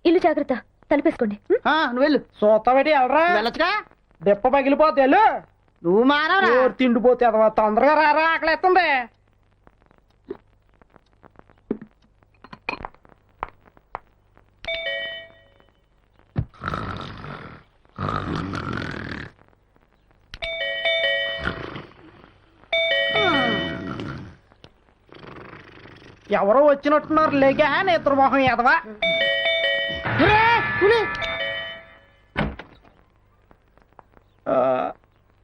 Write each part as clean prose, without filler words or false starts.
ఇల్లు జాగ్రత్త, తలుపేసుకోండి. నువ్వు వెళ్ళు. సూతబెట్టి వెళ్ళరా, వెళ్ళొచ్చుగా. దెప్ప పగిలిపోతే వెళ్ళు. నువ్వు మానవరా. తిండిపోతే అదవా, తొందరగా రారా, ఆకలిస్తుంది. ఎవరో వచ్చినట్టున్నారు, లేక నేత్రమోహం ఎదవా.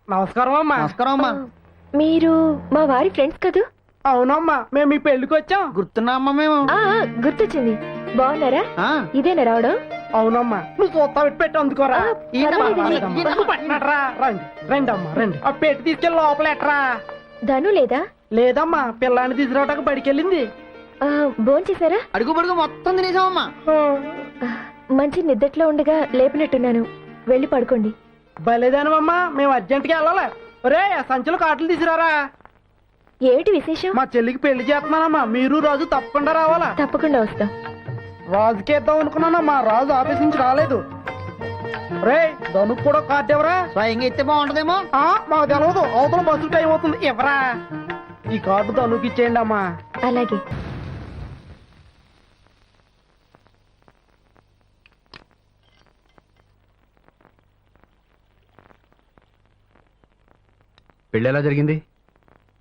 నమస్కారం అమ్మా. నమస్కారం అమ్మా. మీరు మా వారి ఫ్రెండ్స్ కదూ? అవునమ్మా, మేము మీ పెళ్లికి వచ్చాం. గుర్తున్నా అమ్మా మేము? గుర్తొచ్చింది. బాగున్నారా? ఇదేనా రావడం? అవునమ్మా, నువ్వు చూస్తా పెట్టి అందుకోరా. పర్వాలేదండి. రండి రండి అమ్మా, రండి. ఆ పెట్టి తీసుకెళ్ళి లోపలెట్రా. ధను లేదా? లేదమ్మా, పిల్లాన్ని తీసుకురావడానికి బడికెళ్ళింది. భోంచేశారా? అడుగు పడుగు మొత్తం తినేసామమ్మా. మంచి నిద్దట్లో ఉండగా లేపినట్టున్నాను, వెళ్ళి పడుకోండి. బలేదానమ్మా, మేము అర్జెంట్గా వెళ్ళాలి. ఒరే, ఆ సంచులు కాటలు తీసుకురారా. ఏమిటి విశేషం? మా చెల్లికి పెళ్లి చేస్తున్నానమ్మా, మీరు రాజు తప్పకుండా రావాలా. తప్పకుండా వస్తాం. రాజుకి ఇద్దాం అనుకున్నానమ్మా, రాజు ఆఫీస్ నుంచి రాలేదు. రే, ధనుకు కూడా కార్డు ఎవరా? స్వయంగా ఇస్తే బాగుంటదేమో. మాకు తెలియదు, అవతల బస్సు టైం అవుతుంది, ఎవరా. ఈ కార్డు ధనుకి ఇచ్చేయండి అమ్మా. అలాగే. పెళ్ళి ఎలా జరిగింది?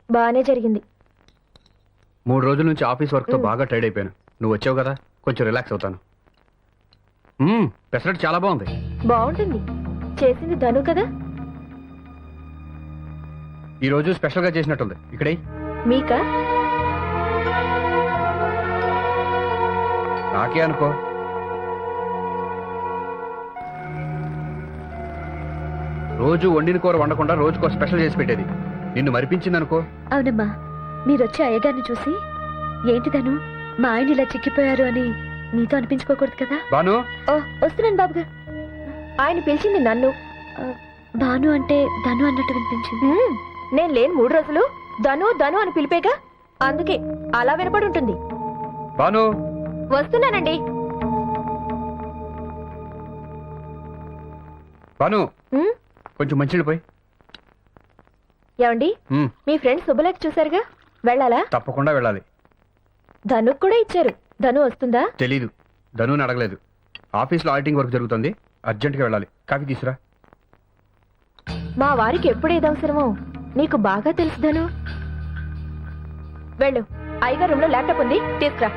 బానే జరిగింది. 3 రోజుల నుంచి ఆఫీస్ వర్క్ తో బాగా టైర్డ్ అయిపోయాను. నువ్వు వచ్చావు కదా, కొంచెం రిలాక్స్ అవుతాను. పెసరట్టు చాలా బాగుంది. బాగుంటుంది, చేసింది ధను కదా. ఈ రోజు స్పెషల్ గా చేసినట్టుంది. ఇక్కడే మీకా? నాకే అనుకో. రోజు వండిన కూర వండకుండా రోజుకో స్పెషల్ చేసి పెట్టేది. నిన్ను మరిపించింది అనుకో. అవునమ్మా, మీరొచ్చే అయ్యగారిని చూసి ఏంటి ధను మా ఆయన ఇలా చిక్కిపోయారు అని నీతో అనిపించుకోకూడదు కదా. బాను, వస్తున్నాను బాబుగా. ఆయన పిలిచింది నన్ను. బాను అంటే ధను అన్నట్టు వినిపించింది. నేను లేని 3 రోజులు ధను ధను అని పిలిపేగా, అందుకే అలా వినపడి ఉంటుంది. బాను, వస్తున్నానండి. బాను, కొంచెం మంచినీళ్ళు పోయి. ఏమండి, మీ ఫ్రెండ్ శుభలేఖ చూసారుగా, వెళ్ళాలా? తప్పకుండా వెళ్ళాలి. ధనుకు కూడా ఇచ్చారు. ధను వస్తుందా? తెలీదు, ధనుని అడగలేదు. ఆఫీస్లో ఆడిటింగ్ వర్క్ జరుగుతుంది, అర్జెంట్గా వెళ్ళాలి. కాఫీ తీసురా. మా వారికి ఎప్పుడేది అవసరమో నీకు బాగా తెలుసు ధను. వెళ్ళు, అయ్యగారు రూమ్ లో ల్యాప్టాప్ ఉంది, తీసుకురా.